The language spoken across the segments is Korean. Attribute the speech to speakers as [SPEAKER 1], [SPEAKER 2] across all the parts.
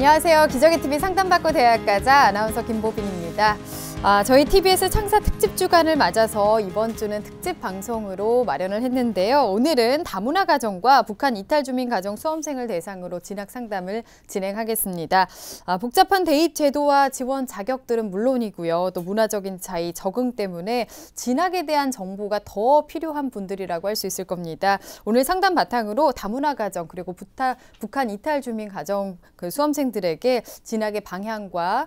[SPEAKER 1] 안녕하세요. 기적의 TV 상담받고 대학 가자 아나운서 김보빈입니다. 저희 TBS 창사 특집 주간을 맞아서 이번 주는 특집 방송으로 마련을 했는데요. 오늘은 다문화 가정과 북한 이탈 주민 가정 수험생을 대상으로 진학 상담을 진행하겠습니다. 복잡한 대입 제도와 지원 자격들은 물론이고요. 또 문화적인 차이, 적응 때문에 진학에 대한 정보가 더 필요한 분들이라고 할 수 있을 겁니다. 오늘 상담 바탕으로 다문화 가정 그리고 북한 이탈 주민 가정 그 수험생들에게 진학의 방향과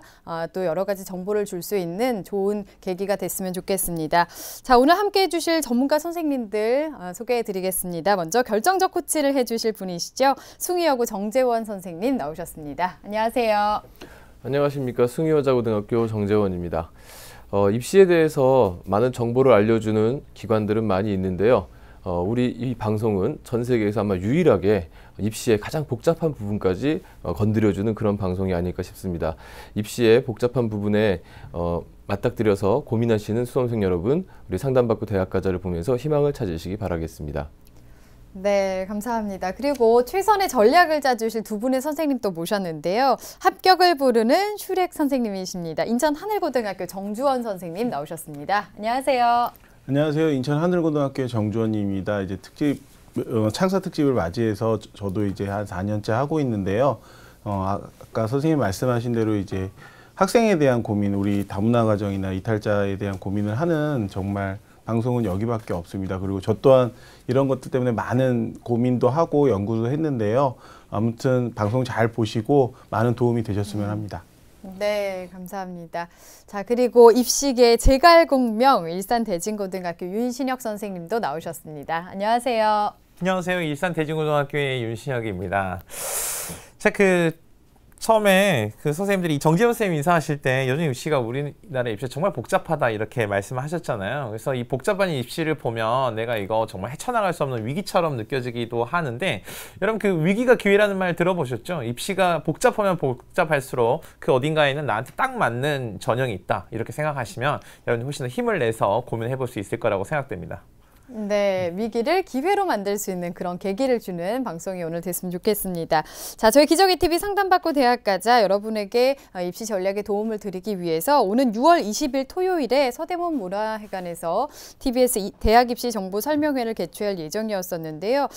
[SPEAKER 1] 또 여러 가지 정보를 줄 수 있는 좋은 계기가 됐으면 좋겠습니다. 자, 오늘 함께해 주실 전문가 선생님들 소개해 드리겠습니다. 먼저 결정적 코치를 해주실 분이시죠. 숭의여고 정재원 선생님 나오셨습니다. 안녕하세요.
[SPEAKER 2] 안녕하십니까. 숭의여자고등학교 정재원입니다. 입시에 대해서 많은 정보를 알려주는 기관들은 많이 있는데요. 우리 이 방송은 전 세계에서 아마 유일하게 입시의 가장 복잡한 부분까지 건드려주는 그런 방송이 아닐까 싶습니다. 입시의 복잡한 부분에 맞닥뜨려서 고민하시는 수험생 여러분, 우리 상담받고 대학 가자를 보면서 희망을 찾으시기 바라겠습니다.
[SPEAKER 1] 네, 감사합니다. 그리고 최선의 전략을 짜주실 두 분의 선생님 또 모셨는데요. 합격을 부르는 슈렉 선생님이십니다. 인천 하늘고등학교 정주원 선생님 나오셨습니다. 안녕하세요.
[SPEAKER 3] 안녕하세요. 인천 하늘고등학교 정주원입니다. 이제 창사 특집을 맞이해서 저도 이제 한 4년째 하고 있는데요. 아까 선생님 말씀하신 대로 이제 학생에 대한 고민, 우리 다문화 가정이나 이탈자에 대한 고민을 하는 정말 방송은 여기밖에 없습니다. 그리고 저 또한 이런 것들 때문에 많은 고민도 하고 연구도 했는데요. 아무튼 방송 잘 보시고 많은 도움이 되셨으면 합니다.
[SPEAKER 1] 네, 감사합니다. 자, 그리고 입시계 제갈공명 일산대진고등학교 윤신혁 선생님도 나오셨습니다. 안녕하세요.
[SPEAKER 4] 안녕하세요. 일산대진고등학교의 윤신혁입니다. 자, 처음에 선생님들이 정재원 선생님 인사하실 때 여전히 입시가 우리나라 입시가 정말 복잡하다 이렇게 말씀하셨잖아요. 그래서 이 복잡한 입시를 보면 내가 이거 정말 헤쳐나갈 수 없는 위기처럼 느껴지기도 하는데, 여러분 그 위기가 기회라는 말 들어보셨죠? 입시가 복잡하면 복잡할수록 그 어딘가에는 나한테 딱 맞는 전형이 있다 이렇게 생각하시면 여러분이 훨씬 더 힘을 내서 고민해 볼 수 있을 거라고 생각됩니다.
[SPEAKER 1] 네, 위기를 기회로 만들 수 있는 그런 계기를 주는 방송이 오늘 됐으면 좋겠습니다. 자, 저희 기적의 TV 상담받고 대학 가자 여러분에게 입시 전략에 도움을 드리기 위해서 오는 6월 20일 토요일에 서대문 문화회관에서 TBS 대학 입시 정보 설명회를 개최할 예정이었었는데요.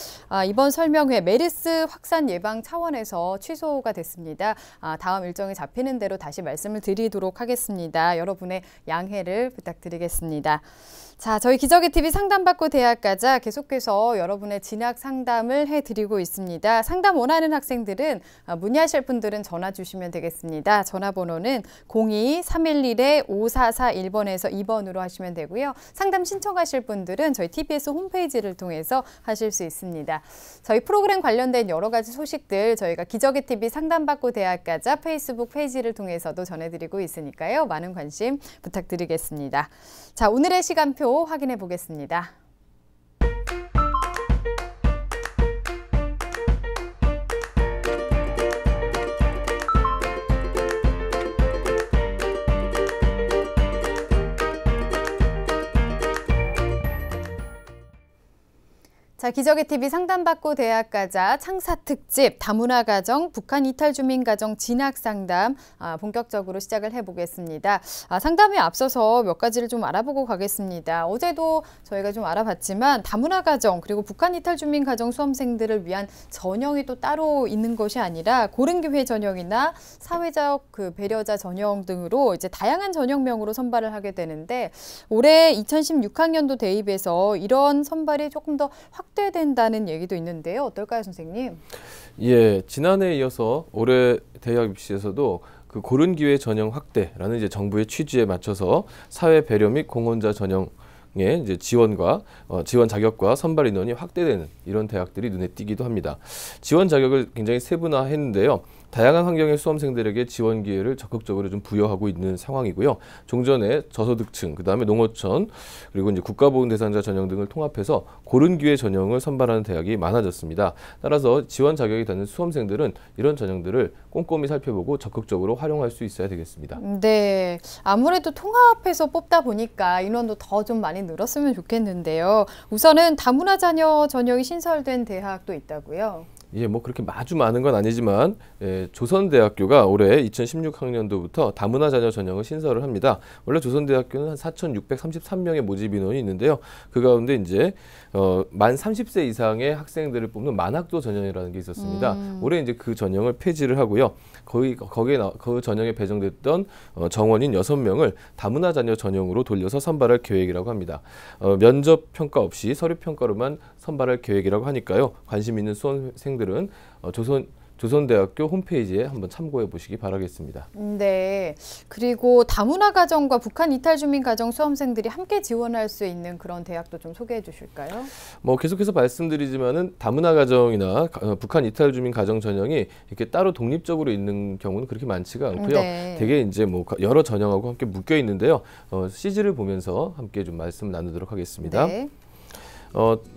[SPEAKER 1] 이번 설명회 메르스 확산 예방 차원에서 취소가 됐습니다. 다음 일정이 잡히는 대로 다시 말씀을 드리도록 하겠습니다. 여러분의 양해를 부탁드리겠습니다. 자, 저희 기적의 TV 상담받고 대학 가자 계속해서 여러분의 진학 상담을 해드리고 있습니다. 상담 원하는 학생들은 문의하실 분들은 전화 주시면 되겠습니다. 전화번호는 02-311-5441번에서 2번으로 하시면 되고요. 상담 신청하실 분들은 저희 TBS 홈페이지를 통해서 하실 수 있습니다. 저희 프로그램 관련된 여러 가지 소식들 저희가 기적의 TV 상담받고 대학 가자 페이스북 페이지를 통해서도 전해드리고 있으니까요. 많은 관심 부탁드리겠습니다. 자, 오늘의 시간표 확인해 보겠습니다. 자, 기적의 TV 상담받고 대학 가자 창사 특집 다문화 가정 북한 이탈 주민 가정 진학 상담 본격적으로 시작을 해보겠습니다. 상담에 앞서서 몇 가지를 좀 알아보고 가겠습니다. 어제도 저희가 좀 알아봤지만 다문화 가정 그리고 북한 이탈 주민 가정 수험생들을 위한 전형이 또 따로 있는 것이 아니라 고른기회 전형이나 사회적 배려자 전형 등으로 이제 다양한 전형명으로 선발을 하게 되는데, 올해 2016학년도 대입에서 이런 선발이 조금 더 확대된다는 얘기도 있는데요. 어떨까요, 선생님?
[SPEAKER 2] 예, 지난해에 이어서 올해 대학 입시에서도 그 고른 기회 전형 확대라는 이제 정부의 취지에 맞춰서 사회 배려 및 공헌자 전형의 이제 지원 자격과 선발 인원이 확대되는 이런 대학들이 눈에 띄기도 합니다. 지원 자격을 굉장히 세분화했는데요. 다양한 환경의 수험생들에게 지원 기회를 적극적으로 좀 부여하고 있는 상황이고요. 종전에 저소득층, 그다음에 농어촌, 그리고 이제 국가보훈 대상자 전형 등을 통합해서 고른 기회 전형을 선발하는 대학이 많아졌습니다. 따라서 지원 자격이 되는 수험생들은 이런 전형들을 꼼꼼히 살펴보고 적극적으로 활용할 수 있어야 되겠습니다.
[SPEAKER 1] 네, 아무래도 통합해서 뽑다 보니까 인원도 더 좀 많이 늘었으면 좋겠는데요. 우선은 다문화 자녀 전형이 신설된 대학도 있다고요?
[SPEAKER 2] 예, 뭐 그렇게 아주 많은 건 아니지만 조선대학교가 올해 2016학년도부터 다문화 자녀 전형을 신설을 합니다. 원래 조선대학교는 한 4,633명의 모집 인원이 있는데요. 그 가운데 이제 만 30세 이상의 학생들을 뽑는 만학도 전형이라는 게 있었습니다. 올해 이제 그 전형을 폐지를 하고요. 그 전형에 배정됐던 정원인 6명을 다문화 자녀 전형으로 돌려서 선발할 계획이라고 합니다. 면접 평가 없이 서류 평가로만 선발할 계획이라고 하니까요. 관심 있는 수험생들은 조선대학교 홈페이지에 한번 참고해 보시기 바라겠습니다.
[SPEAKER 1] 네. 그리고 다문화 가정과 북한 이탈 주민 가정 수험생들이 함께 지원할 수 있는 그런 대학도 좀 소개해 주실까요?
[SPEAKER 2] 뭐 계속해서 말씀드리지만은 다문화 가정이나 북한 이탈 주민 가정 전형이 이렇게 따로 독립적으로 있는 경우는 그렇게 많지가 않고요.
[SPEAKER 1] 네.
[SPEAKER 2] 되게 이제 뭐 여러 전형하고 함께 묶여 있는데요. CG를 보면서 함께 좀 말씀 나누도록 하겠습니다.
[SPEAKER 1] 네.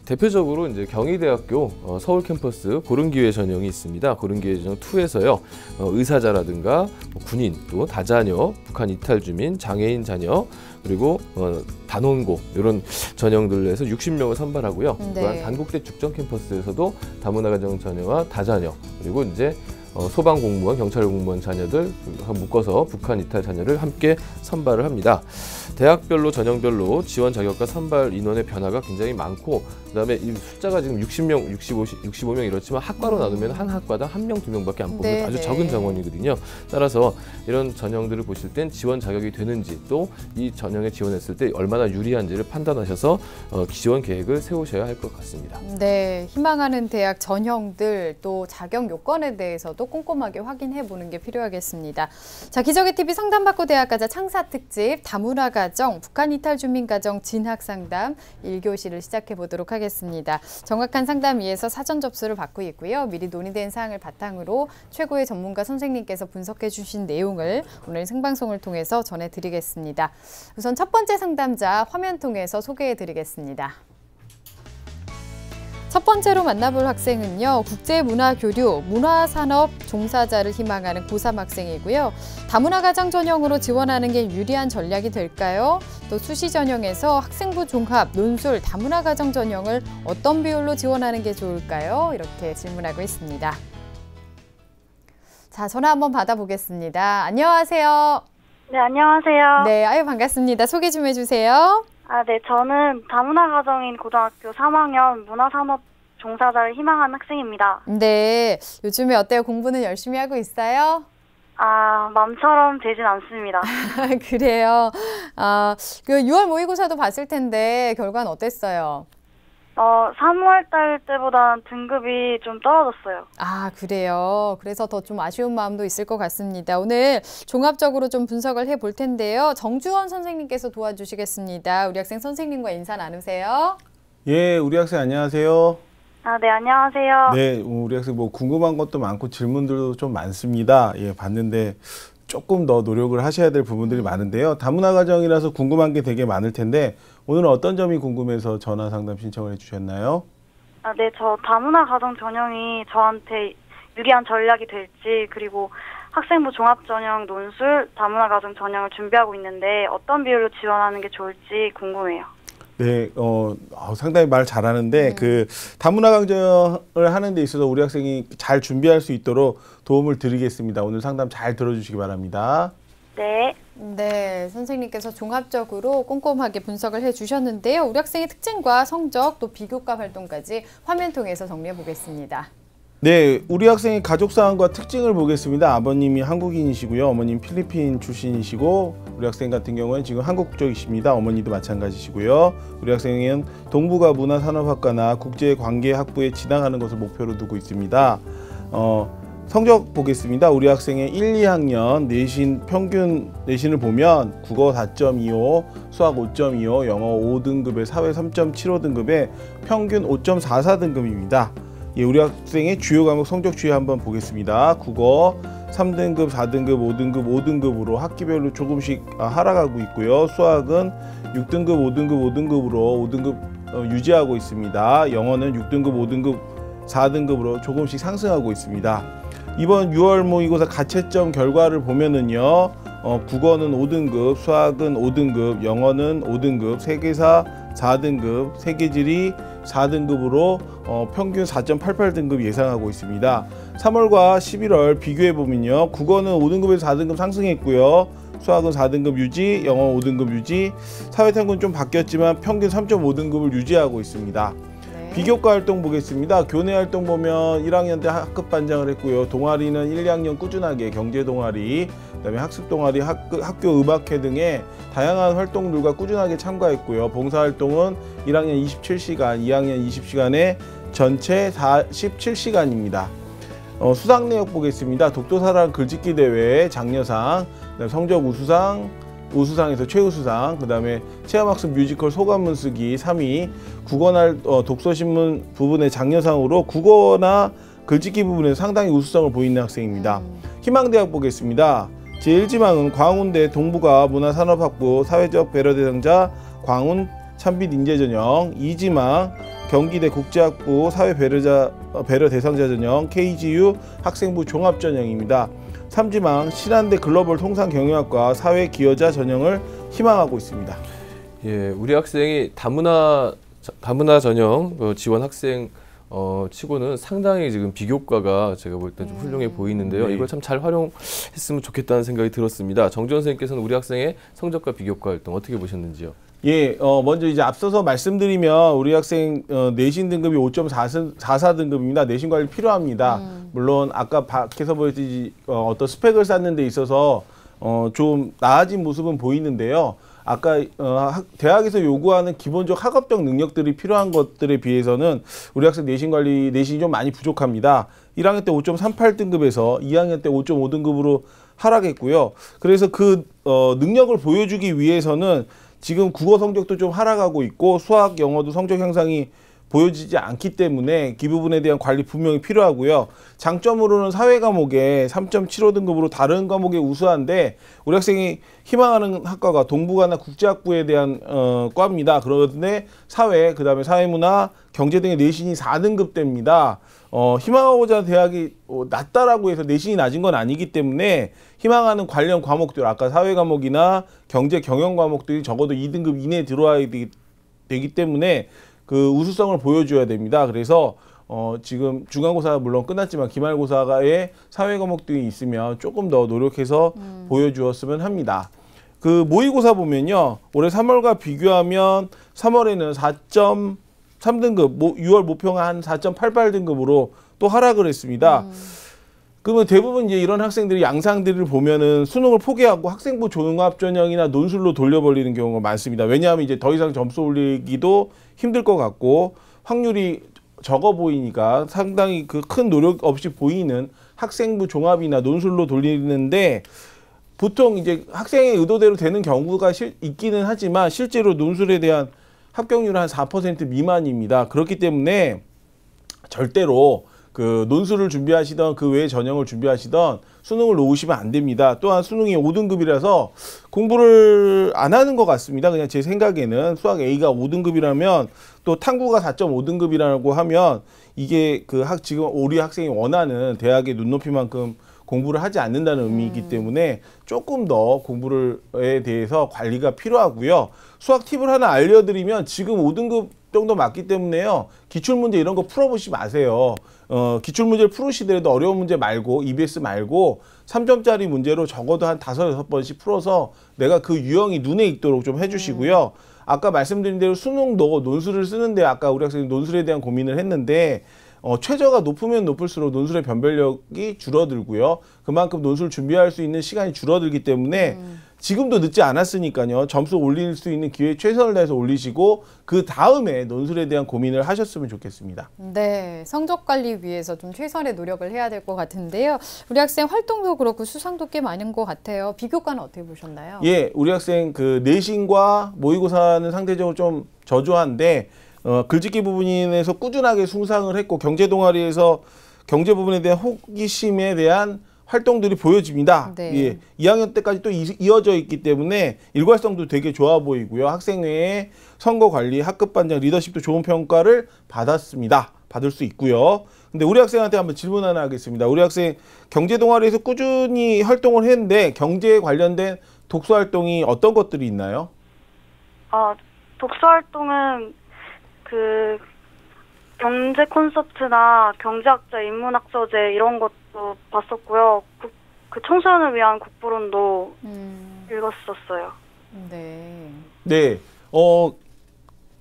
[SPEAKER 2] 대표적으로 이제 경희대학교 서울 캠퍼스 고른기회 전형이 있습니다. 고른기회 전형 2에서요. 의사자라든가 군인, 또 다자녀, 북한 이탈 주민, 장애인 자녀, 그리고 단원고 이런 전형들에서 60명을 선발하고요.
[SPEAKER 1] 네.
[SPEAKER 2] 또한 단국대 죽전 캠퍼스에서도 다문화 가정 자녀와 다자녀, 그리고 이제 소방 공무원, 경찰 공무원 자녀들 묶어서 북한 이탈 자녀를 함께 선발을 합니다. 대학별로 전형별로 지원 자격과 선발 인원의 변화가 굉장히 많고, 그다음에 이 숫자가 지금 60명, 65명 이렇지만 학과로 나누면 한 학과당 1명, 2명밖에 안 뽑는 아주 적은 정원이거든요. 따라서 이런 전형들을 보실 땐 지원 자격이 되는지, 또 이 전형에 지원했을 때 얼마나 유리한지를 판단하셔서 지원 계획을 세우셔야 할 것 같습니다.
[SPEAKER 1] 네, 희망하는 대학 전형들 또 자격 요건에 대해서도 꼼꼼하게 확인해 보는 게 필요하겠습니다. 자, 기적의 TV 상담받고 대학가자 창사 특집 다문화 가정, 북한 이탈 주민 가정 진학 상담 1교시를 시작해 보도록 하겠습니다. 정확한 상담 위해서 사전 접수를 받고 있고요. 미리 논의된 사항을 바탕으로 최고의 전문가 선생님께서 분석해 주신 내용을 오늘 생방송을 통해서 전해드리겠습니다. 우선 첫 번째 상담자 화면 통해서 소개해 드리겠습니다. 첫 번째로 만나볼 학생은요. 국제문화교류, 문화산업 종사자를 희망하는 고3 학생이고요. 다문화 가정 전형으로 지원하는 게 유리한 전략이 될까요? 또 수시 전형에서 학생부 종합, 논술, 다문화 가정 전형을 어떤 비율로 지원하는 게 좋을까요? 이렇게 질문하고 있습니다. 자, 전화 한번 받아보겠습니다. 안녕하세요.
[SPEAKER 5] 네, 안녕하세요.
[SPEAKER 1] 네, 아유 반갑습니다. 소개 좀 해주세요.
[SPEAKER 5] 네, 저는 다문화 가정인 고등학교 3학년 문화산업 종사자를 희망하는 학생입니다.
[SPEAKER 1] 네, 요즘에 어때요? 공부는 열심히 하고 있어요?
[SPEAKER 5] 마음처럼 되진 않습니다.
[SPEAKER 1] 그래요. 그 6월 모의고사도 봤을 텐데 결과는 어땠어요?
[SPEAKER 5] 3월 달 때보다는 등급이 좀 떨어졌어요.
[SPEAKER 1] 그래요. 그래서 더 좀 아쉬운 마음도 있을 것 같습니다. 오늘 종합적으로 좀 분석을 해볼 텐데요. 정주원 선생님께서 도와주시겠습니다. 우리 학생 선생님과 인사 나누세요.
[SPEAKER 3] 예, 우리 학생 안녕하세요.
[SPEAKER 5] 네, 안녕하세요.
[SPEAKER 3] 네, 우리 학생 뭐 궁금한 것도 많고 질문들도 좀 많습니다. 예, 봤는데 조금 더 노력을 하셔야 될 부분들이 많은데요. 다문화 가정이라서 궁금한 게 되게 많을 텐데 오늘은 어떤 점이 궁금해서 전화 상담 신청을 해주셨나요?
[SPEAKER 5] 네, 저 다문화 가정 전형이 저한테 유리한 전략이 될지, 그리고 학생부 종합 전형, 논술, 다문화 가정 전형을 준비하고 있는데 어떤 비율로 지원하는 게 좋을지 궁금해요.
[SPEAKER 3] 네, 상당히 말 잘하는데 그 다문화 가정을 하는 데 있어서 우리 학생이 잘 준비할 수 있도록 도움을 드리겠습니다. 오늘 상담 잘 들어주시기 바랍니다.
[SPEAKER 5] 네.
[SPEAKER 1] 네, 선생님께서 종합적으로 꼼꼼하게 분석을 해주셨는데요. 우리 학생의 특징과 성적, 또 비교과 활동까지 화면 통해서 정리해 보겠습니다.
[SPEAKER 3] 네, 우리 학생의 가족 상황과 특징을 보겠습니다. 아버님이 한국인이시고요. 어머님 필리핀 출신이시고, 우리 학생 같은 경우는 지금 한국 국적이십니다. 어머니도 마찬가지시고요. 우리 학생은 동북아 문화산업학과나 국제관계학부에 진학하는 것을 목표로 두고 있습니다. 성적 보겠습니다. 우리 학생의 1, 2학년 내신 평균 내신을 보면 국어 4.25, 수학 5.25, 영어 5등급에 사회 3.75등급에 평균 5.44등급입니다. 예, 우리 학생의 주요 과목 성적 추이 한번 보겠습니다. 국어 3등급, 4등급, 5등급, 5등급으로 학기별로 조금씩 하락하고 있고요. 수학은 6등급, 5등급, 5등급으로 5등급 유지하고 있습니다. 영어는 6등급, 5등급, 4등급으로 조금씩 상승하고 있습니다. 이번 6월 모의고사 가채점 결과를 보면은요, 국어는 5등급, 수학은 5등급, 영어는 5등급, 세계사 4등급, 세계지리 4등급으로 평균 4.88등급 예상하고 있습니다. 3월과 11월 비교해 보면요. 국어는 5등급에서 4등급 상승했고요. 수학은 4등급 유지, 영어 5등급 유지, 사회탐구는 좀 바뀌었지만 평균 3.5등급을 유지하고 있습니다. 비교과 활동 보겠습니다. 교내 활동 보면 1학년 때 학급 반장을 했고요. 동아리는 1, 2학년 꾸준하게 경제 동아리, 그다음에 학습 동아리, 학교 음악회 등의 다양한 활동들과 꾸준하게 참가했고요. 봉사 활동은 1학년 27시간, 2학년 20시간에 전체 47시간입니다. 수상 내역 보겠습니다. 독도사랑 글짓기 대회 장려상, 성적 우수상에서 최우수상, 그 다음에 체험학습 뮤지컬 소감문 쓰기 3위, 국어나 독서신문 부분의 장려상으로 국어나 글짓기 부분에서 상당히 우수성을 보이는 학생입니다. 희망대학 보겠습니다. 제1지망은 광운대 동부가 문화산업학부 사회적 배려 대상자 광운 참빛 인재전형, 2지망 경기대 국제학부 사회 배려 대상자 전형 KGU 학생부 종합전형입니다. 3지망 신한대 글로벌 통상경영학과 사회기여자 전형을 희망하고 있습니다.
[SPEAKER 2] 예, 우리 학생이 다문화 전형 지원 학생 치고는 상당히 지금 비교과가 제가 볼 때 좀 훌륭해 보이는데요.
[SPEAKER 3] 네.
[SPEAKER 2] 이걸 참 잘 활용했으면 좋겠다는 생각이 들었습니다. 정지원 선생님께서는 우리 학생의 성적과 비교과 활동 어떻게 보셨는지요?
[SPEAKER 3] 예, 먼저 이제 앞서서 말씀드리면 우리 학생 내신 등급이 5.44 등급입니다. 내신 관리 필요합니다. 물론 아까 밖에서 보였듯이 어떤 스펙을 쌓는 데 있어서 좀 나아진 모습은 보이는데요. 아까 대학에서 요구하는 기본적 학업적 능력들이 필요한 것들에 비해서는 우리 학생 내신이 좀 많이 부족합니다. 1학년 때 5.38등급에서 2학년 때 5.5등급으로 하락했고요. 그래서 그 능력을 보여주기 위해서는 지금 국어 성적도 좀 하락하고 있고 수학, 영어도 성적 향상이 보여지지 않기 때문에 그 부분에 대한 관리 분명히 필요하고요. 장점으로는 사회 과목에 3.75등급으로 다른 과목에 우수한데 우리 학생이 희망하는 학과가 동부가나 국제학부에 대한 과입니다. 그런데 사회, 그다음에 사회문화, 경제 등의 내신이 4등급대입니다. 희망하고자 하는 대학이 낮다라고 해서 내신이 낮은 건 아니기 때문에 희망하는 관련 과목들, 아까 사회 과목이나 경제 경영 과목들이 적어도 2등급 이내에 들어와야 되기 때문에 그 우수성을 보여줘야 됩니다. 그래서 지금 중간고사가 물론 끝났지만 기말고사에 사회 과목들이 있으면 조금 더 노력해서 보여주었으면 합니다. 그 모의고사 보면요. 올해 3월과 비교하면 3월에는 4.3등급, 6월 모평 한 4.88등급으로 또 하락을 했습니다. 그러면 대부분 이제 이런 학생들이 양상들을 보면은 수능을 포기하고 학생부 종합전형이나 논술로 돌려버리는 경우가 많습니다. 왜냐하면 이제 더 이상 점수 올리기도 힘들 것 같고 확률이 적어 보이니까 상당히 그 큰 노력 없이 보이는 학생부 종합이나 논술로 돌리는데 보통 이제 학생의 의도대로 되는 경우가 있기는 하지만 실제로 논술에 대한 합격률은 한 4% 미만입니다. 그렇기 때문에 절대로 그 논술을 준비하시던 그 외의 전형을 준비하시던 수능을 놓으시면 안 됩니다. 또한 수능이 5등급이라서 공부를 안 하는 것 같습니다. 그냥 제 생각에는 수학 A가 5등급이라면 또 탐구가 4.5등급이라고 하면 이게 지금 우리 학생이 원하는 대학의 눈높이만큼 공부를 하지 않는다는 의미이기 때문에 조금 더 공부에 대해서 관리가 필요하고요. 수학 팁을 하나 알려드리면 지금 5등급 정도 맞기 때문에요. 기출문제 이런 거 풀어보지 마세요. 기출문제를 풀으시더라도 어려운 문제 말고 EBS 말고 3점짜리 문제로 적어도 한 5-6번씩 풀어서 내가 그 유형이 눈에 익도록 좀 해주시고요. 아까 말씀드린 대로 수능도 논술을 쓰는데 아까 우리 학생이 논술에 대한 고민을 했는데 최저가 높으면 높을수록 논술의 변별력이 줄어들고요. 그만큼 논술 준비할 수 있는 시간이 줄어들기 때문에 지금도 늦지 않았으니까요. 점수 올릴 수 있는 기회에 최선을 다해서 올리시고 그 다음에 논술에 대한 고민을 하셨으면 좋겠습니다.
[SPEAKER 1] 네, 성적 관리 위해서 좀 최선의 노력을 해야 될 것 같은데요. 우리 학생 활동도 그렇고 수상도 꽤 많은 것 같아요. 비교과는 어떻게 보셨나요?
[SPEAKER 3] 예, 우리 학생 그 내신과 모의고사는 상대적으로 좀 저조한데 글짓기 부분에서 꾸준하게 숭상을 했고 경제 동아리에서 경제 부분에 대한 호기심에 대한 활동들이 보여집니다.
[SPEAKER 1] 네.
[SPEAKER 3] 예, 2학년 때까지 또 이어져 있기 때문에 일관성도 되게 좋아 보이고요. 학생회의 선거관리, 학급반장, 리더십도 좋은 평가를 받을 수 있고요. 근데 우리 학생한테 한번 질문 하나 하겠습니다. 우리 학생 경제 동아리에서 꾸준히 활동을 했는데 경제에 관련된 독서 활동이 어떤 것들이 있나요?
[SPEAKER 5] 독서 활동은 경제 콘서트나 경제학자 인문학서재 이런 것도 봤었고요. 그 청소년을 위한 국부론도 읽었었어요.
[SPEAKER 1] 네.
[SPEAKER 3] 네.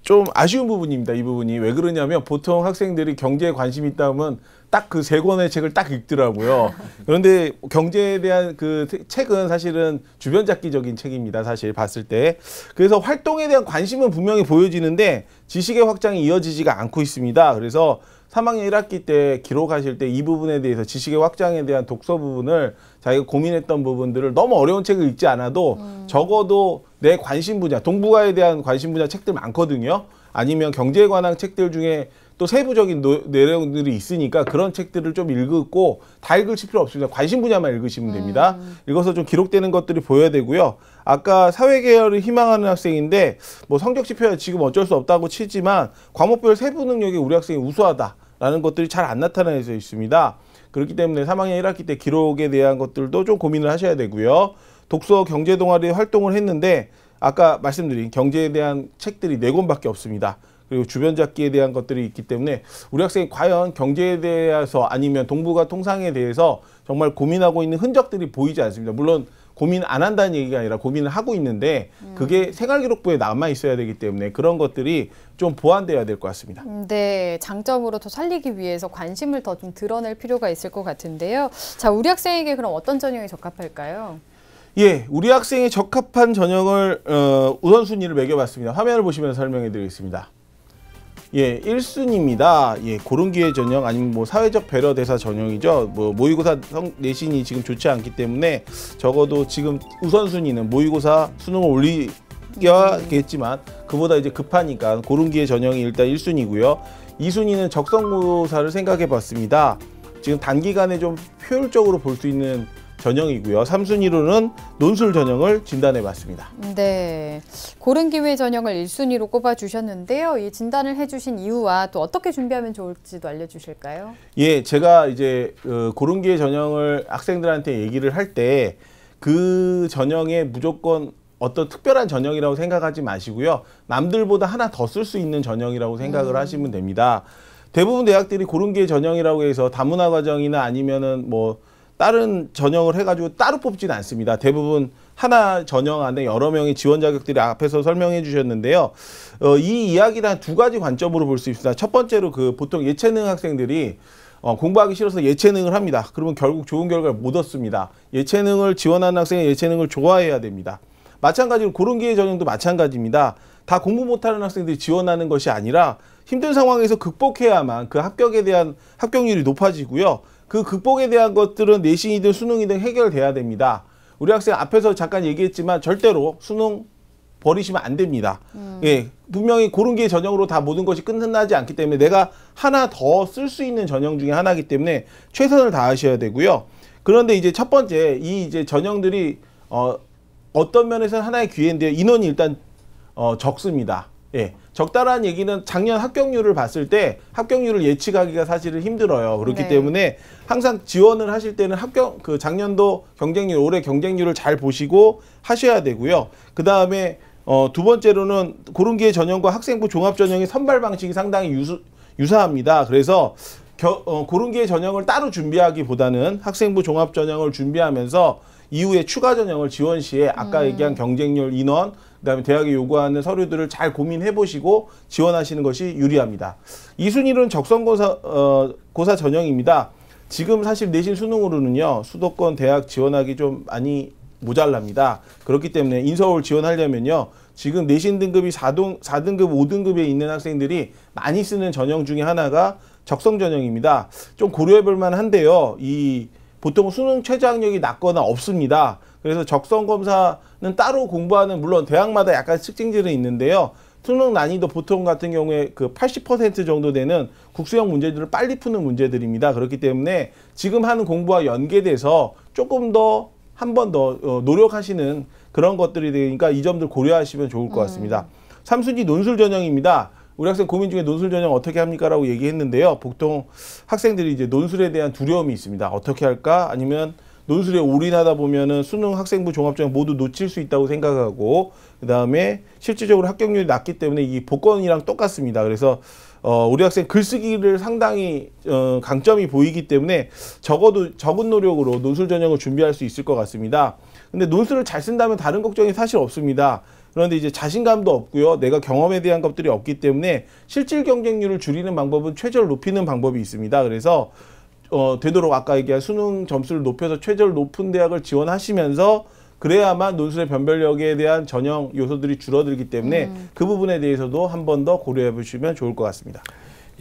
[SPEAKER 3] 좀 아쉬운 부분입니다. 이 부분이. 왜 그러냐면 보통 학생들이 경제에 관심이 있다면 딱 그 세 권의 책을 딱 읽더라고요. 그런데 경제에 대한 그 책은 사실은 주변잡기적인 책입니다. 사실 봤을 때. 그래서 활동에 대한 관심은 분명히 보여지는데 지식의 확장이 이어지지가 않고 있습니다. 그래서 3학년 1학기 때 기록하실 때 이 부분에 대해서 지식의 확장에 대한 독서 부분을 자기가 고민했던 부분들을 너무 어려운 책을 읽지 않아도 적어도 내 관심 분야, 동북아에 대한 관심 분야 책들 많거든요. 아니면 경제에 관한 책들 중에 또 세부적인 내용들이 있으니까 그런 책들을 좀 읽고 다 읽으실 필요 없습니다. 관심 분야만 읽으시면 됩니다. 읽어서 좀 기록되는 것들이 보여야 되고요. 아까 사회계열을 희망하는 학생인데 뭐 성적 지표야 지금 어쩔 수 없다고 치지만 과목별 세부 능력이 우리 학생이 우수하다라는 것들이 잘 안 나타나져 있습니다. 그렇기 때문에 3학년 1학기 때 기록에 대한 것들도 좀 고민을 하셔야 되고요. 독서 경제 동아리 활동을 했는데 아까 말씀드린 경제에 대한 책들이 4권밖에 없습니다. 그리고 주변잡기에 대한 것들이 있기 때문에 우리 학생이 과연 경제에 대해서 아니면 동북아 통상에 대해서 정말 고민하고 있는 흔적들이 보이지 않습니다. 물론 고민 안 한다는 얘기가 아니라 고민을 하고 있는데 그게 생활기록부에 남아 있어야 되기 때문에 그런 것들이 좀 보완돼야 될 것 같습니다.
[SPEAKER 1] 네, 장점으로 더 살리기 위해서 관심을 더 좀 드러낼 필요가 있을 것 같은데요. 자, 우리 학생에게 그럼 어떤 전형이 적합할까요?
[SPEAKER 3] 예, 우리 학생이 적합한 전형을 우선순위를 매겨봤습니다. 화면을 보시면 설명해 드리겠습니다. 예, 1순위입니다. 예, 고른 기회 전형 아니면 뭐 사회적 배려 대사 전형이죠. 뭐 모의고사 내신이 지금 좋지 않기 때문에 적어도 지금 우선순위는 모의고사 수능을 올리겠지만 그보다 이제 급하니까 고른 기회 전형이 일단 1순위고요. 2순위는 적성고사를 생각해 봤습니다. 지금 단기간에 좀 효율적으로 볼 수 있는 전형이고요. 3순위로는 논술 전형을 진단해 봤습니다.
[SPEAKER 1] 네, 고른 기회 전형을 1순위로 꼽아주셨는데요. 이 진단을 해주신 이유와 또 어떻게 준비하면 좋을지도 알려주실까요?
[SPEAKER 3] 예, 제가 이제 고른 기회 전형을 학생들한테 얘기를 할 때 그 전형에 무조건 어떤 특별한 전형이라고 생각하지 마시고요. 남들보다 하나 더 쓸 수 있는 전형이라고 생각을 하시면 됩니다. 대부분 대학들이 고른 기회 전형이라고 해서 다문화 과정이나 아니면은 뭐 다른 전형을 해가지고 따로 뽑지는 않습니다. 대부분 하나 전형 안에 여러 명의 지원 자격들이 앞에서 설명해 주셨는데요. 이 이야기를 한 2가지 관점으로 볼 수 있습니다. 첫 번째로 보통 예체능 학생들이 공부하기 싫어서 예체능을 합니다. 그러면 결국 좋은 결과를 못 얻습니다. 예체능을 지원하는 학생은 예체능을 좋아해야 됩니다. 마찬가지로 고른 기회 전형도 마찬가지입니다. 다 공부 못하는 학생들이 지원하는 것이 아니라 힘든 상황에서 극복해야만 그 합격에 대한 합격률이 높아지고요. 그 극복에 대한 것들은 내신이든 수능이든 해결돼야 됩니다. 우리 학생 앞에서 잠깐 얘기했지만 절대로 수능 버리시면 안 됩니다. 예, 분명히 고른 기회 전형으로 다 모든 것이 끝나지 않기 때문에 내가 하나 더 쓸 수 있는 전형 중에 하나이기 때문에 최선을 다하셔야 되고요. 그런데 이제 첫 번째 이 이제 전형들이 어떤 면에서는 하나의 기회인데요. 인원이 일단 적습니다. 예, 적다라는 얘기는 작년 합격률을 봤을 때 합격률을 예측하기가 사실은 힘들어요. 그렇기 때문에 항상 지원을 하실 때는 작년도 경쟁률, 올해 경쟁률을 잘 보시고 하셔야 되고요. 그 다음에 두 번째로는 고른 기회 전형과 학생부 종합 전형의 선발 방식이 상당히 유사합니다. 그래서 고른 기회 전형을 따로 준비하기보다는 학생부 종합 전형을 준비하면서 이후에 추가 전형을 지원 시에 아까 얘기한 경쟁률, 인원, 그다음에 대학이 요구하는 서류들을 잘 고민해 보시고 지원하시는 것이 유리합니다. 2순위로는 적성고사 전형입니다. 지금 사실 내신 수능으로는요. 수도권 대학 지원하기 좀 많이 모자랍니다. 그렇기 때문에 인서울 지원하려면요. 지금 내신 등급이 4등급, 5등급에 있는 학생들이 많이 쓰는 전형 중에 하나가 적성 전형입니다. 좀 고려해 볼 만한데요. 보통 수능 최저학력이 낮거나 없습니다. 그래서 적성검사는 따로 공부하는, 물론 대학마다 약간 특징들은 있는데요. 수능 난이도 보통 같은 경우에 그 80% 정도 되는 국수형 문제들을 빨리 푸는 문제들입니다. 그렇기 때문에 지금 하는 공부와 연계돼서 조금 더 한 번 더 노력하시는 그런 것들이 되니까 이 점들 고려하시면 좋을 것 같습니다. 3순위 논술 전형입니다. 우리 학생 고민 중에 논술 전형 어떻게 합니까? 라고 얘기했는데요. 보통 학생들이 이제 논술에 대한 두려움이 있습니다. 어떻게 할까? 아니면 논술에 올인하다 보면은 수능 학생부 종합전형 모두 놓칠 수 있다고 생각하고, 그 다음에 실질적으로 합격률이 낮기 때문에 이 복권이랑 똑같습니다. 그래서 우리 학생 글쓰기를 상당히 강점이 보이기 때문에 적어도 적은 노력으로 논술 전형을 준비할 수 있을 것 같습니다. 근데 논술을 잘 쓴다면 다른 걱정이 사실 없습니다. 그런데 이제 자신감도 없고요. 내가 경험에 대한 것들이 없기 때문에 실질 경쟁률을 줄이는 방법은 최저를 높이는 방법이 있습니다. 그래서 되도록 아까 얘기한 수능 점수를 높여서 최저를 높은 대학을 지원하시면서 그래야만 논술의 변별력에 대한 전형 요소들이 줄어들기 때문에 그 부분에 대해서도 한 번 더 고려해 보시면 좋을 것 같습니다.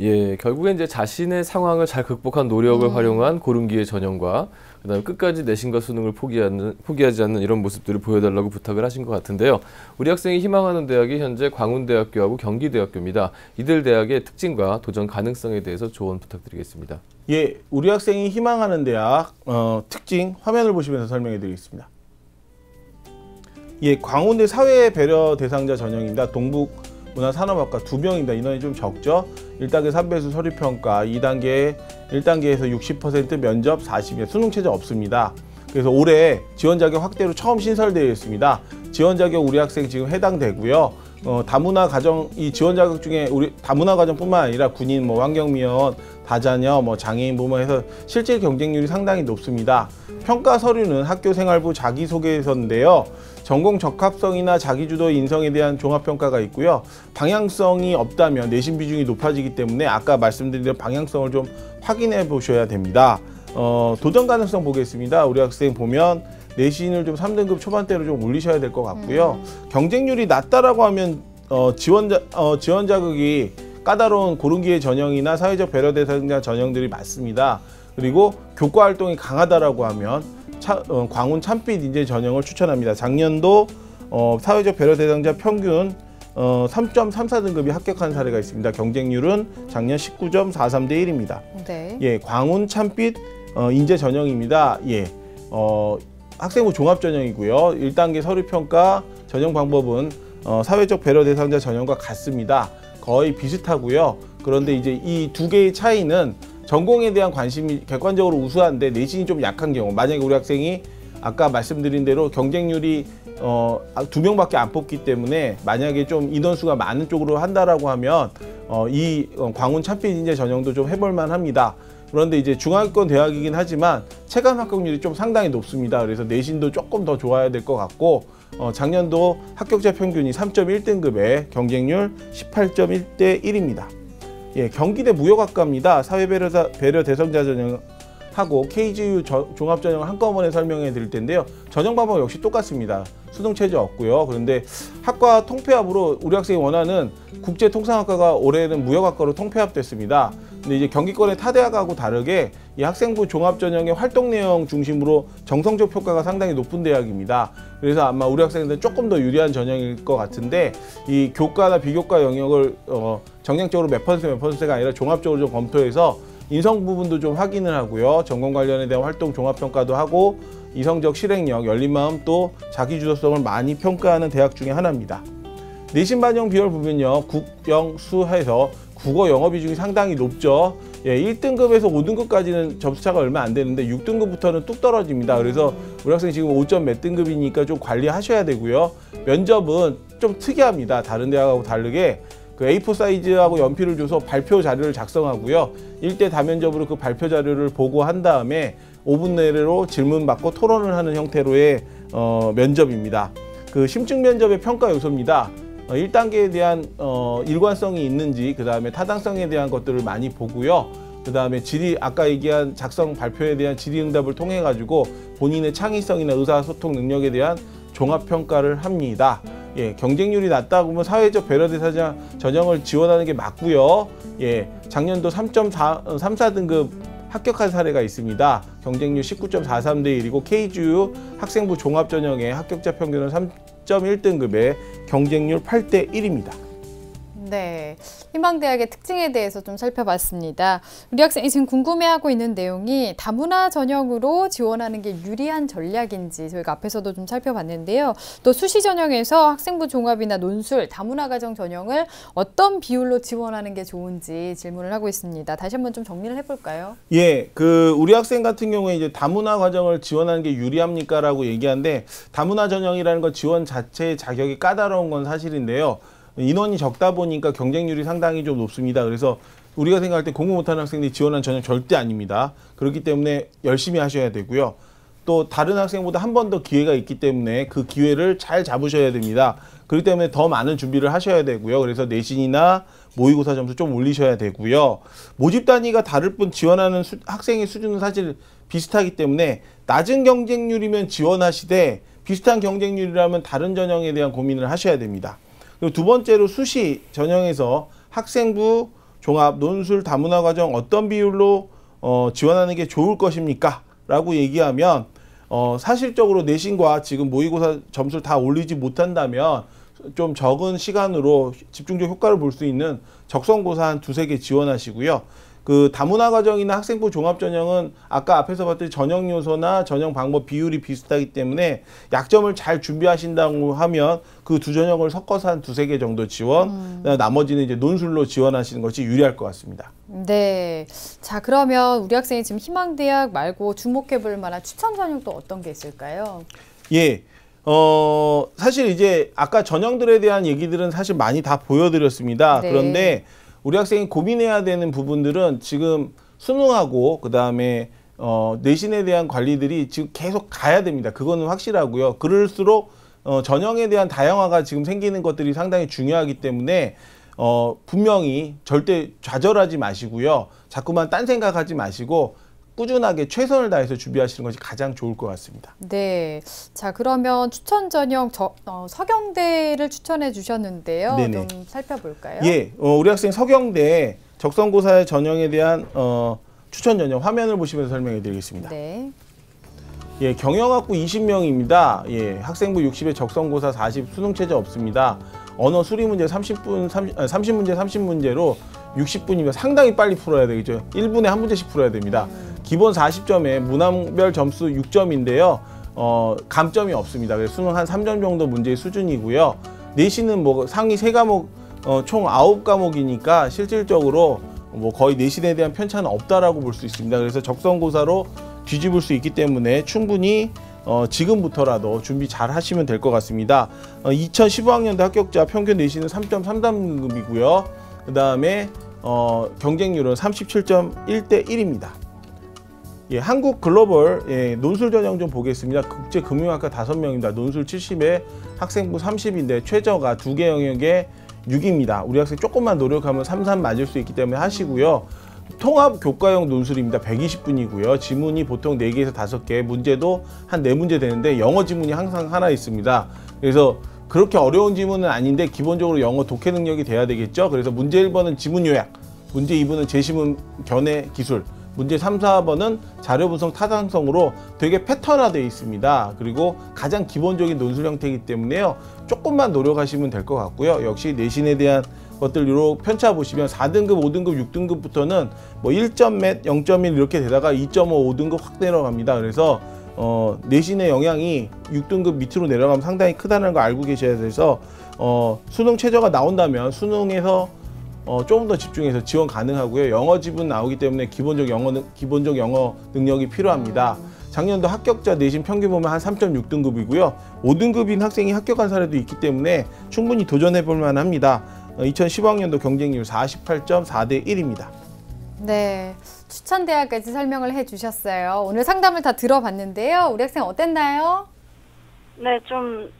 [SPEAKER 2] 예, 결국엔 이제 자신의 상황을 잘 극복한 노력을 활용한 고른 기회 전형과 그다음에 끝까지 내신과 수능을 포기하지 않는 이런 모습들을 보여달라고 부탁을 하신 것 같은데요. 우리 학생이 희망하는 대학이 현재 광운대학교하고 경기대학교입니다. 이들 대학의 특징과 도전 가능성에 대해서 조언 부탁드리겠습니다.
[SPEAKER 3] 예, 우리 학생이 희망하는 대학 특징 화면을 보시면서 설명해 드리겠습니다. 예, 광운대 사회 배려 대상자 전형입니다. 동북문화산업학과 2명입니다. 인원이 좀 적죠. 1단계 3배수 서류평가, 2단계 1단계에서 60% 면접 40일 수능 최저 없습니다. 그래서 올해 지원 자격 확대로 처음 신설되어 있습니다. 지원 자격 우리 학생 지금 해당되고요. 다문화 가정 이 지원 자격 중에 우리 다문화 가정뿐만 아니라 군인, 환경미화원, 다자녀, 장애인 부모해서 실질 경쟁률이 상당히 높습니다. 평가 서류는 학교생활부 자기소개서인데요. 전공 적합성이나 자기주도 인성에 대한 종합평가가 있고요. 방향성이 없다면 내신 비중이 높아지기 때문에 아까 말씀드린 대로 방향성을 좀 확인해 보셔야 됩니다. 도전 가능성 보겠습니다. 우리 학생 보면 내신을 좀 3등급 초반대로 좀 올리셔야 될 것 같고요. 경쟁률이 낮다라고 하면 지원 자격이 까다로운 고른 기회 전형이나 사회적 배려 대상자 전형들이 맞습니다. 그리고 교과 활동이 강하다라고 하면 광운 참빛 인재 전형을 추천합니다. 작년도 사회적 배려 대상자 평균 3.34등급이 합격한 사례가 있습니다. 경쟁률은 작년 19.43대 1입니다.
[SPEAKER 1] 네.
[SPEAKER 3] 예, 광운 참빛 인재 전형입니다. 예, 학생부 종합 전형이고요. 1단계 서류평가 전형 방법은 사회적 배려 대상자 전형과 같습니다. 거의 비슷하고요. 그런데 이제 이 두 개의 차이는 전공에 대한 관심이 객관적으로 우수한데 내신이 좀 약한 경우, 만약에 우리 학생이 아까 말씀드린 대로 경쟁률이 2명밖에 안 뽑기 때문에 만약에 좀 인원수가 많은 쪽으로 한다라고 하면 이 광운 참빛 인재 전형도 좀 해볼만 합니다. 그런데 이제 중하위권 대학이긴 하지만 체감 합격률이 좀 상당히 높습니다. 그래서 내신도 조금 더 좋아야 될 것 같고 작년도 합격자 평균이 3.1등급에 경쟁률 18.1대 1입니다. 예, 경기대 무역학과입니다. 사회배려 대상자 전형하고 KGU 종합 전형을 한꺼번에 설명해 드릴 텐데요. 전형 방법 역시 똑같습니다. 수능 최저 없고요. 그런데 학과 통폐합으로 우리 학생이 원하는 국제통상학과가 올해는 무역학과로 통폐합됐습니다. 근데 이제 경기권의 타 대학하고 다르게 이 학생부 종합 전형의 활동 내용 중심으로 정성적 평가가 상당히 높은 대학입니다. 그래서 아마 우리 학생들은 조금 더 유리한 전형일 것 같은데 이 교과나 비교과 영역을 정량적으로 몇 퍼센트가 아니라 종합적으로 좀 검토해서 인성 부분도 좀 확인을 하고요. 전공 관련에 대한 활동 종합 평가도 하고 이성적 실행력, 열린 마음 또 자기 주도성을 많이 평가하는 대학 중에 하나입니다. 내신 반영 비율 보면요. 국영수해서 국어 영어 비중이 상당히 높죠. 예, 1등급에서 5등급까지는 점수차가 얼마 안 되는데 6등급부터는 뚝 떨어집니다. 그래서 우리 학생 지금 5점 몇 등급이니까 좀 관리하셔야 되고요. 면접은 좀 특이합니다. 다른 대학하고 다르게 그 A4 사이즈하고 연필을 줘서 발표 자료를 작성하고요. 1대 다면접으로 그 발표 자료를 보고한 다음에 5분 내로 질문 받고 토론을 하는 형태로의 면접입니다. 그 심층 면접의 평가 요소입니다. 1단계에 대한 일관성이 있는지, 그 다음에 타당성에 대한 것들을 많이 보고요. 그 다음에 아까 얘기한 작성 발표에 대한 질의응답을 통해 가지고 본인의 창의성이나 의사소통 능력에 대한 종합평가를 합니다. 예, 경쟁률이 낮다고 하면 사회적 배려 대상자 전형을 지원하는 게 맞고요. 예, 작년도 3.34등급 합격한 사례가 있습니다. 경쟁률 19.43대 1이고 KGU 학생부 종합 전형의 합격자 평균은 3.1등급에 경쟁률 8대 1입니다.
[SPEAKER 1] 네, 희망대학의 특징에 대해서 좀 살펴봤습니다. 우리 학생이 지금 궁금해하고 있는 내용이 다문화 전형으로 지원하는 게 유리한 전략인지 저희가 앞에서도 좀 살펴봤는데요. 또 수시 전형에서 학생부 종합이나 논술, 다문화 가정 전형을 어떤 비율로 지원하는 게 좋은지 질문을 하고 있습니다. 다시 한번 좀 정리를 해볼까요?
[SPEAKER 3] 예, 우리 학생 같은 경우에 이제 다문화 과정을 지원하는 게 유리합니까라고 얘기하는데, 다문화 전형이라는 건 지원 자체의 자격이 까다로운 건 사실인데요. 인원이 적다 보니까 경쟁률이 상당히 좀 높습니다. 그래서 우리가 생각할 때 공부 못하는 학생들이 지원한 전형 절대 아닙니다. 그렇기 때문에 열심히 하셔야 되고요. 또 다른 학생보다 한 번 더 기회가 있기 때문에 그 기회를 잘 잡으셔야 됩니다. 그렇기 때문에 더 많은 준비를 하셔야 되고요. 그래서 내신이나 모의고사 점수 좀 올리셔야 되고요. 모집 단위가 다를 뿐 지원하는 학생의 수준은 사실 비슷하기 때문에 낮은 경쟁률이면 지원하시되 비슷한 경쟁률이라면 다른 전형에 대한 고민을 하셔야 됩니다. 그리고 두 번째로 수시 전형에서 학생부, 종합, 논술, 다문화 과정 어떤 비율로 지원하는 게 좋을 것입니까? 라고 얘기하면 사실적으로 내신과 지금 모의고사 점수를 다 올리지 못한다면 좀 적은 시간으로 집중적 효과를 볼 수 있는 적성고사 한 2-3개 지원하시고요. 그 다문화 과정이나 학생부 종합 전형은 아까 앞에서 봤듯이 전형 요소나 전형 방법 비율이 비슷하기 때문에 약점을 잘 준비하신다고 하면 그 두 전형을 섞어서 한 2-3개 정도 지원, 나머지는 이제 논술로 지원하시는 것이 유리할 것 같습니다.
[SPEAKER 1] 네. 자, 그러면 우리 학생이 지금 희망대학 말고 주목해 볼 만한 추천 전형도 어떤 게 있을까요?
[SPEAKER 3] 예. 사실 이제 아까 전형들에 대한 얘기들은 사실 많이 다 보여드렸습니다.
[SPEAKER 1] 네.
[SPEAKER 3] 그런데 우리 학생이 고민해야 되는 부분들은 지금 수능하고 그다음에 내신에 대한 관리들이 지금 계속 가야 됩니다. 그거는 확실하고요. 그럴수록 전형에 대한 다양화가 지금 생기는 것들이 상당히 중요하기 때문에 분명히 절대 좌절하지 마시고요. 자꾸만 딴 생각하지 마시고 꾸준하게 최선을 다해서 준비하시는 것이 가장 좋을 것 같습니다.
[SPEAKER 1] 네. 자, 그러면 추천 전형 서경대를 추천해 주셨는데요.
[SPEAKER 3] 네네.
[SPEAKER 1] 좀 살펴볼까요?
[SPEAKER 3] 예, 우리 학생 서경대 적성고사의 전형에 대한 추천 전형 화면을 보시면서 설명해 드리겠습니다.
[SPEAKER 1] 네.
[SPEAKER 3] 예, 경영학부 20명입니다. 예, 학생부 60에 적성고사 40, 수능 최저 없습니다. 언어 수리 문제 30문제 30문제로 60분이면 상당히 빨리 풀어야 되겠죠. 1분에 한 문제씩 풀어야 됩니다. 기본 40점에 문항별 점수 6점인데요. 감점이 없습니다. 그래서 수능 한 3점 정도 문제의 수준이고요. 내신은 뭐 상위 3과목 총 9과목이니까 실질적으로 뭐 거의 내신에 대한 편차는 없다라고 볼 수 있습니다. 그래서 적성고사로 뒤집을 수 있기 때문에 충분히 지금부터라도 준비 잘 하시면 될 것 같습니다. 2015학년도 합격자 평균 내신은 3.3등급이고요. 그 다음에 경쟁률은 37.1대 1입니다. 예, 한국 글로벌 논술 전형 좀 보겠습니다. 국제금융학과 5명입니다. 논술 70에 학생부 30인데 최저가 2개 영역에 6입니다. 우리 학생 조금만 노력하면 3 맞을 수 있기 때문에 하시고요. 통합 교과형 논술입니다. 120분이고요. 지문이 보통 4개에서 5개, 문제도 한 4문제 되는데 영어 지문이 항상 하나 있습니다. 그래서 그렇게 어려운 지문은 아닌데 기본적으로 영어 독해 능력이 돼야 되겠죠. 그래서 문제 1번은 지문 요약, 문제 2번은 제시문 견해 기술, 문제 3, 4번은 자료 분석 타당성으로 되게 패턴화되어 있습니다. 그리고 가장 기본적인 논술 형태이기 때문에요. 조금만 노력하시면 될 것 같고요. 역시 내신에 대한 것들 이렇게 편차 보시면 4등급, 5등급, 6등급부터는 뭐 1점 몇, 0.1 이렇게 되다가 2.5, 5등급 확 내려갑니다. 그래서 내신의 영향이 6등급 밑으로 내려가면 상당히 크다는 거 알고 계셔야 돼서 수능 최저가 나온다면 수능에서 조금 더 집중해서 지원 가능하고요. 영어 지분 나오기 때문에 기본적 영어 능력이 필요합니다. 작년도 합격자 내신 평균 보면 한 3.6등급이고요. 5등급인 학생이 합격한 사례도 있기 때문에 충분히 도전해 볼 만합니다. 2015학년도 경쟁률 48.4대 1입니다.
[SPEAKER 1] 네, 추천 대학까지 설명을 해주셨어요. 오늘 상담을 다 들어봤는데요. 우리 학생 어땠나요?
[SPEAKER 5] 네, 좀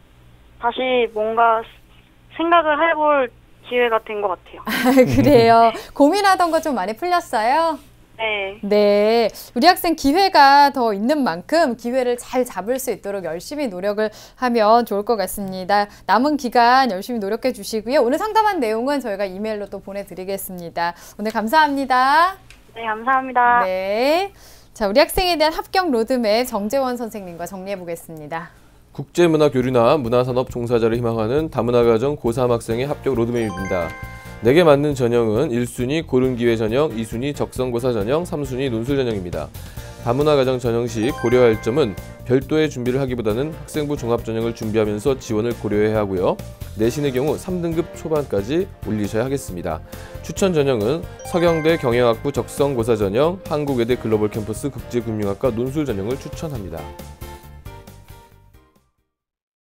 [SPEAKER 5] 다시 뭔가 생각을 해볼 기회가 된 것 같아요.
[SPEAKER 1] 그래요. 고민하던 거 좀 많이 풀렸어요?
[SPEAKER 5] 네.
[SPEAKER 1] 네, 우리 학생 기회가 더 있는 만큼 기회를 잘 잡을 수 있도록 열심히 노력을 하면 좋을 것 같습니다. 남은 기간 열심히 노력해 주시고요. 오늘 상담한 내용은 저희가 이메일로 또 보내드리겠습니다. 오늘 감사합니다.
[SPEAKER 5] 네, 감사합니다.
[SPEAKER 1] 네, 자, 우리 학생에 대한 합격 로드맵 정재원 선생님과 정리해 보겠습니다.
[SPEAKER 2] 국제문화 교류나 문화산업 종사자를 희망하는 다문화 가정 고3 학생의 합격 로드맵입니다. 내게 맞는 전형은 1순위 고른기회 전형, 2순위 적성고사 전형, 3순위 논술 전형입니다. 다문화가정 전형 시 고려할 점은 별도의 준비를 하기보다는 학생부 종합전형을 준비하면서 지원을 고려해야 하고요. 내신의 경우 3등급 초반까지 올리셔야 하겠습니다. 추천 전형은 서경대 경영학부 적성고사 전형, 한국외대 글로벌 캠퍼스 국제금융학과 논술 전형을 추천합니다.